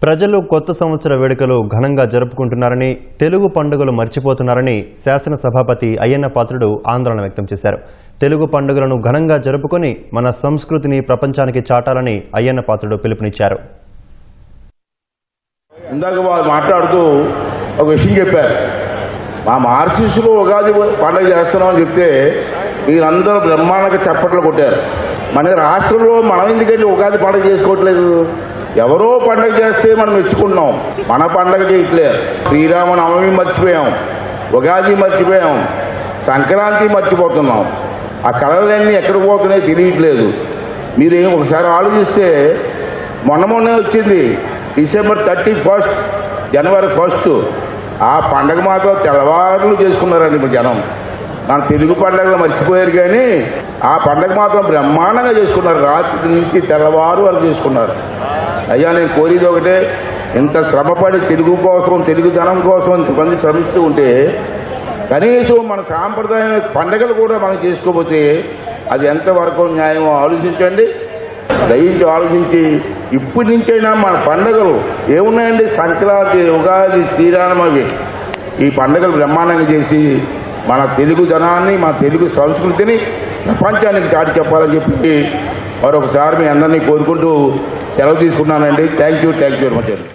ప్రజలు కొత్త సంవత్సర వేడుకలు ఘనంగా జరుపుకుంటున్నారని, తెలుగు పండుగలు మర్చిపోతున్నారని శాసన సభాపతి అయ్యన్న పాత్రుడు ఆందోళన వ్యక్తం చేశారు. తెలుగు పండుగలను ఘనంగా జరుపుకొని మన సంస్కృతిని ప్రపంచానికి చాటాలని అయ్యన్న పాత్రుడు పిలుపునిచ్చారు. ఇందాక వాళ్ళు మాట్లాడుతూ ఒక విషయం చెప్పారు. మా మార్క్సిస్టులు ఉగాది పండుగ చేస్తున్నామని చెప్తే వీరందరూ బ్రహ్మాండంగా చప్పట్లు కొట్టారు. మన రాష్ట్రంలో మనం ఎందుకంటే ఉగాది పండుగ చేసుకోవట్లేదు? ఎవరో పండుగ చేస్తే మనం మెచ్చుకుంటున్నాం, మన పండుగ చేయట్లేదు. శ్రీరామనవమి మర్చిపోయాం, ఉగాది మర్చిపోయాం, సంక్రాంతి మర్చిపోతున్నాం. ఆ కళలన్నీ ఎక్కడికి పోతున్నాయో తెలియట్లేదు. మీరు ఒకసారి ఆలోచిస్తే మొన్నే వచ్చింది డిసెంబర్ 31, జనవరి 1. ఆ పండగ మాత్రం తెల్లవారులు చేసుకున్నారండి ఇప్పుడు జనం. మన తెలుగు పండుగలు మర్చిపోయారు, కానీ ఆ పండగ మాత్రం బ్రహ్మాండంగా చేసుకున్నారు. రాత్రి నుంచి తెల్లవారు వరకు చేసుకున్నారు. అయ్యా, నేను కోరేది ఒకటే, ఇంత శ్రమపడి తెలుగు కోసం, తెలుగు జనం కోసం ఇంతమంది శ్రమిస్తూ ఉంటే కనీసం మన సాంప్రదాయ పండుగలు కూడా మనం చేసుకోకపోతే అది ఎంతవరకు న్యాయమో ఆలోచించండి. దయించి ఆలోచించి ఇప్పటి నుంచైనా మన పండుగలు ఏమున్నాయండి, సంక్రాంతి, ఉగాది, శ్రీరామనవమి, ఈ పండుగలు బ్రహ్మాండంగా చేసి మన తెలుగు జనాన్ని, మన తెలుగు సంస్కృతిని ప్రపంచానికి చాటి చెప్పాలని చెప్పి మరొకసారి మీ అందరినీ కోరుకుంటూ సెలవు తీసుకున్నానండి. థ్యాంక్ యూ వెరీ మచ్ అండి.